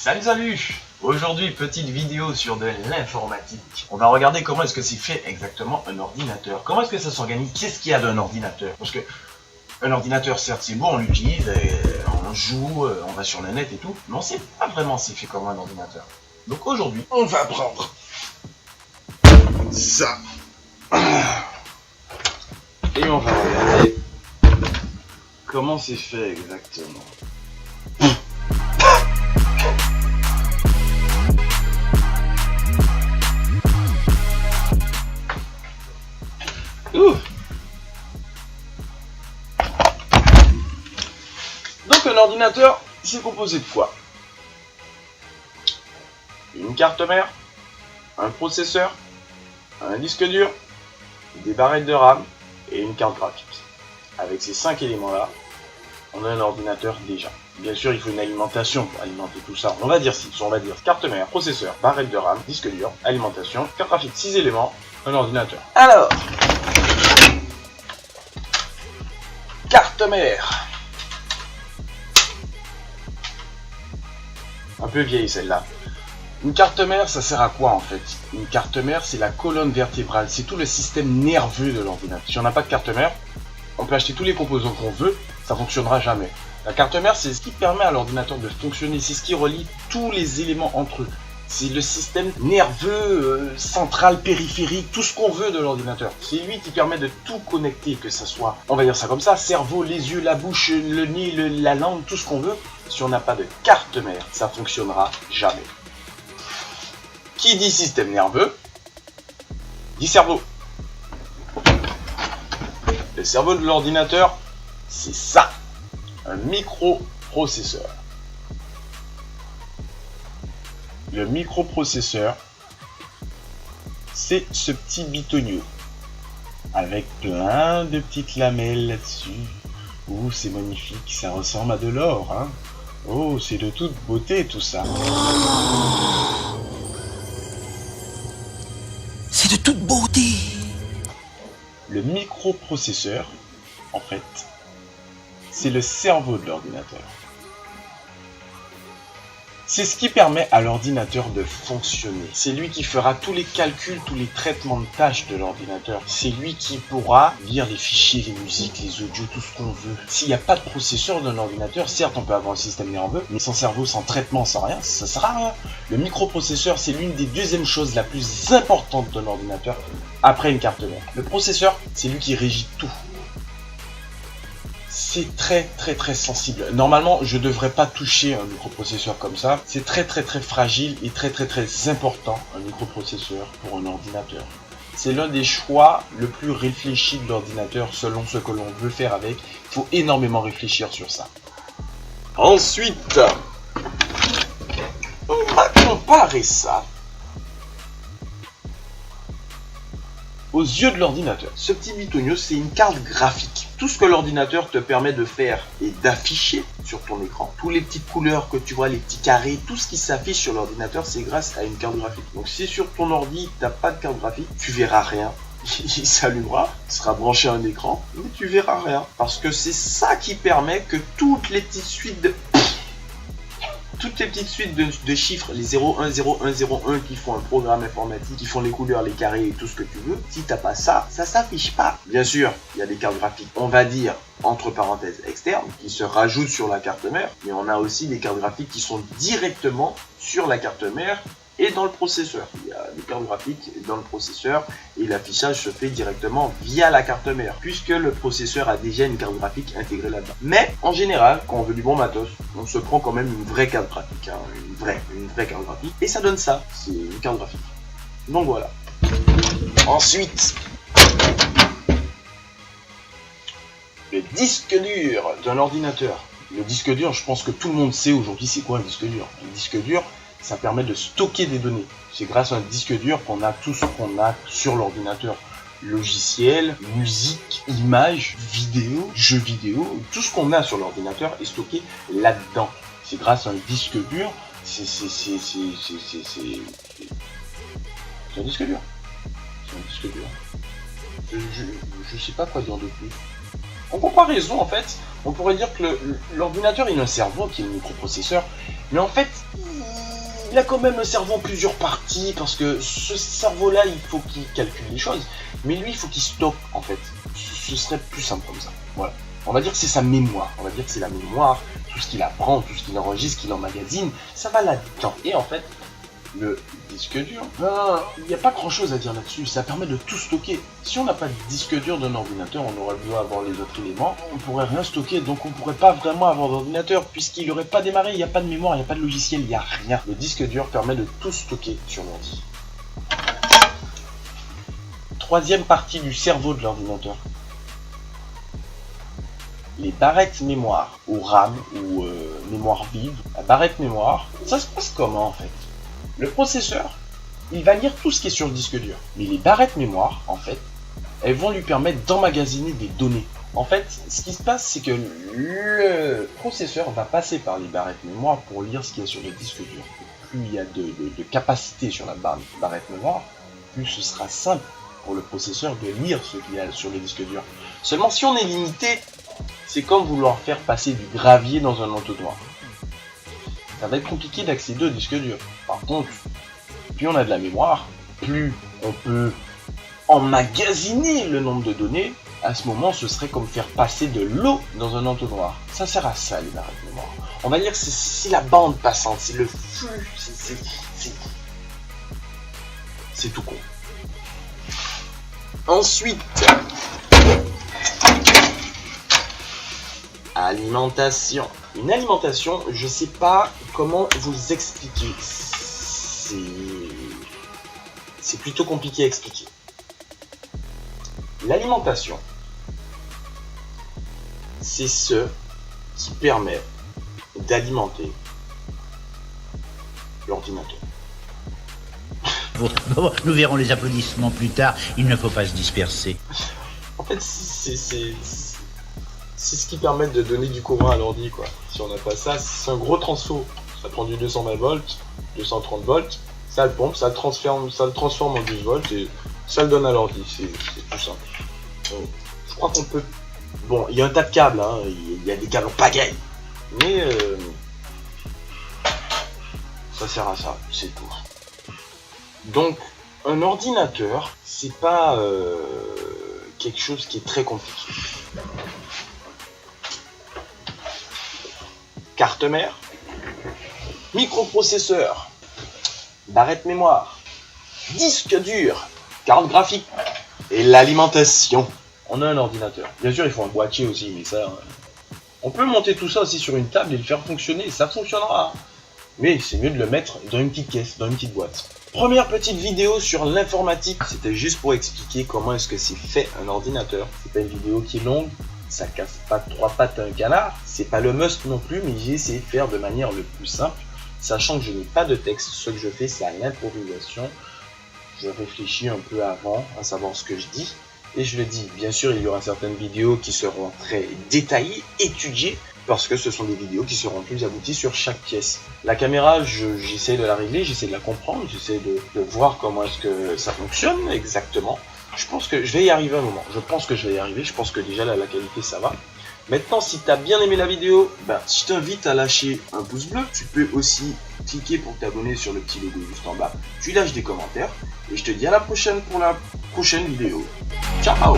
Salut. Aujourd'hui, petite vidéo sur de l'informatique. On va regarder comment est-ce que c'est fait exactement un ordinateur. Comment est-ce que ça s'organise? Qu'est-ce qu'il y a d'un ordinateur? Parce que un ordinateur, certes, c'est beau, on l'utilise, on joue, on va sur le net et tout, mais on sait pas vraiment c'est fait comment un ordinateur. Donc aujourd'hui, on va prendre ça. Et on va regarder comment c'est fait exactement. Donc un ordinateur, c'est composé de quoi? Une carte mère, un processeur, un disque dur, des barrettes de RAM et une carte graphique. Avec ces 5 éléments-là, on a un ordinateur déjà. Bien sûr, il faut une alimentation pour alimenter tout ça. On va dire carte mère, processeur, barrette de RAM, disque dur, alimentation, carte graphique. 6 éléments, un ordinateur. Alors, carte mère. Un peu vieille celle-là. Une carte mère, ça sert à quoi en fait? Une carte mère, c'est la colonne vertébrale, c'est tout le système nerveux de l'ordinateur. Si on n'a pas de carte mère, on peut acheter tous les composants qu'on veut, ça fonctionnera jamais. La carte mère, c'est ce qui permet à l'ordinateur de fonctionner, c'est ce qui relie tous les éléments entre eux. C'est le système nerveux, central, périphérique, tout ce qu'on veut de l'ordinateur. C'est lui qui permet de tout connecter, que ça soit, on va dire ça comme ça, cerveau, les yeux, la bouche, le nez, la langue, tout ce qu'on veut. Si on n'a pas de carte mère, ça fonctionnera jamais. Qui dit système nerveux, dit cerveau. Le cerveau de l'ordinateur, c'est ça, un microprocesseur. Le microprocesseur, c'est ce petit bitonio avec plein de petites lamelles là-dessus. Oh, c'est magnifique, ça ressemble à de l'or, hein. Oh, c'est de toute beauté tout ça. C'est de toute beauté. Le microprocesseur, en fait, c'est le cerveau de l'ordinateur. C'est ce qui permet à l'ordinateur de fonctionner. C'est lui qui fera tous les calculs, tous les traitements de tâches de l'ordinateur. C'est lui qui pourra lire les fichiers, les musiques, les audios, tout ce qu'on veut. S'il n'y a pas de processeur d'un ordinateur, certes on peut avoir le système nerveux, mais sans cerveau, sans traitement, sans rien, ça sert à rien. Le microprocesseur, c'est l'une des deuxièmes choses la plus importante d'un ordinateur après une carte mère. Le processeur, c'est lui qui régit tout. C'est très sensible. Normalement, je ne devrais pas toucher un microprocesseur comme ça. C'est très fragile et très important, un microprocesseur pour un ordinateur. C'est l'un des choix le plus réfléchi de l'ordinateur selon ce que l'on veut faire avec. Il faut énormément réfléchir sur ça. Ensuite, on va comparer ça aux yeux de l'ordinateur. Ce petit bitonio, c'est une carte graphique. Tout ce que l'ordinateur te permet de faire et d'afficher sur ton écran, toutes les petites couleurs que tu vois, les petits carrés, tout ce qui s'affiche sur l'ordinateur, c'est grâce à une carte graphique. Donc si sur ton ordi, tu n'as pas de carte graphique, tu verras rien. Il s'allumera, il sera branché à un écran, mais tu verras rien. Parce que c'est ça qui permet que toutes les petites suites de chiffres, les 01, 01, 01 qui font un programme informatique, qui font les couleurs, les carrés et tout ce que tu veux, si t'as pas ça, ça s'affiche pas. Bien sûr, il y a des cartes graphiques, on va dire, entre parenthèses externes, qui se rajoutent sur la carte mère, mais on a aussi des cartes graphiques qui sont directement sur la carte mère et dans le processeur. Il y a des cartes graphiques dans le processeur et l'affichage se fait directement via la carte mère, puisque le processeur a déjà une carte graphique intégrée là-dedans. Mais en général, quand on veut du bon matos, on se prend quand même une vraie carte graphique, hein, une vraie carte graphique, et ça donne ça, c'est une carte graphique. Donc voilà. Ensuite, le disque dur d'un ordinateur. Le disque dur, je pense que tout le monde sait aujourd'hui c'est quoi un disque dur. Un disque dur, ça permet de stocker des données. C'est grâce à un disque dur qu'on a tout ce qu'on a sur l'ordinateur. Logiciel, musique, images, vidéo, jeux vidéo, tout ce qu'on a sur l'ordinateur est stocké là-dedans. C'est grâce à un disque dur, c'est un disque dur. C'est un disque dur. Je sais pas quoi dire de plus. En comparaison, en fait, On pourrait dire que l'ordinateur il a un cerveau qui est le microprocesseur, mais en fait il a quand même un cerveau en plusieurs parties parce que ce cerveau-là il faut qu'il calcule les choses, mais lui il faut qu'il stocke en fait. Ce serait plus simple comme ça. Voilà. On va dire que c'est sa mémoire. On va dire que c'est la mémoire, tout ce qu'il apprend, tout ce qu'il enregistre, qu'il emmagasine, ça va là-dedans. Et en fait, le disque dur, il n'y a pas grand-chose à dire là-dessus. Ça permet de tout stocker. Si on n'a pas de disque dur d'un ordinateur, on aurait besoin d'avoir les autres éléments. On ne pourrait rien stocker, donc on ne pourrait pas vraiment avoir d'ordinateur puisqu'il n'aurait pas démarré. Il n'y a pas de mémoire, il n'y a pas de logiciel, il n'y a rien. Le disque dur permet de tout stocker sur l'ordi. Troisième partie du cerveau de l'ordinateur. Les barrettes mémoire, ou RAM, ou mémoire vive. La barrette mémoire, ça se passe comment en fait? Le processeur, il va lire tout ce qui est sur le disque dur. Mais les barrettes mémoire, en fait, elles vont lui permettre d'emmagasiner des données. En fait, ce qui se passe, c'est que le processeur va passer par les barrettes mémoire pour lire ce qu'il y a sur le disque dur. Plus il y a de capacité sur la barrette mémoire, plus ce sera simple pour le processeur de lire ce qu'il y a sur le disque dur. Seulement si on est limité, c'est comme vouloir faire passer du gravier dans un entonnoir. Ça va être compliqué d'accéder au disque dur. Par contre, plus on a de la mémoire, plus on peut emmagasiner le nombre de données. À ce moment, ce serait comme faire passer de l'eau dans un entonnoir. Ça sert à ça, les barrettes mémoire. On va dire que c'est la bande passante, c'est le flux, c'est tout con. Ensuite, alimentation. Une alimentation, je sais pas comment vous expliquer. C'est plutôt compliqué à expliquer. L'alimentation, c'est ce qui permet d'alimenter l'ordinateur. Nous verrons les applaudissements plus tard, il ne faut pas se disperser. En fait, c'est ce qui permet de donner du courant à l'ordi, quoi. Si on n'a pas ça, c'est un gros transfo. Ça prend du 220 volts, 230 volts, ça le pompe, ça le transforme en 12 volts et ça le donne à l'ordi. C'est tout simple. Donc, je crois qu'on peut... Bon, il y a un tas de câbles, hein. Il y a des câbles en pagaille. Mais ça sert à ça, c'est tout. Donc, un ordinateur, c'est pas quelque chose qui est très compliqué. Carte mère, microprocesseur, barrette mémoire, disque dur, carte graphique et l'alimentation. On a un ordinateur. Bien sûr, il faut un boîtier aussi, mais ça... On peut monter tout ça aussi sur une table et le faire fonctionner, ça fonctionnera. Mais c'est mieux de le mettre dans une petite caisse, dans une petite boîte. Première petite vidéo sur l'informatique, c'était juste pour expliquer comment est-ce que c'est fait un ordinateur. C'est pas une vidéo qui est longue, ça casse pas 3 pattes à un canard, c'est pas le must non plus, mais j'ai essayé de faire de manière le plus simple, sachant que je n'ai pas de texte, ce que je fais c'est à l'improvisation. Je réfléchis un peu avant à savoir ce que je dis, et je le dis. Bien sûr, il y aura certaines vidéos qui seront très détaillées, étudiées, parce que ce sont des vidéos qui seront plus abouties sur chaque pièce. La caméra, j'essaie de la régler, j'essaie de la comprendre, j'essaie de voir comment est-ce que ça fonctionne exactement. Je pense que je vais y arriver un moment, je pense que je vais y arriver, je pense que déjà là, la qualité ça va. Maintenant, si tu as bien aimé la vidéo, je t'invite à lâcher un pouce bleu. Tu peux aussi cliquer pour t'abonner sur le petit logo juste en bas. Tu lâches des commentaires, et je te dis à la prochaine pour la prochaine vidéo. Ciao!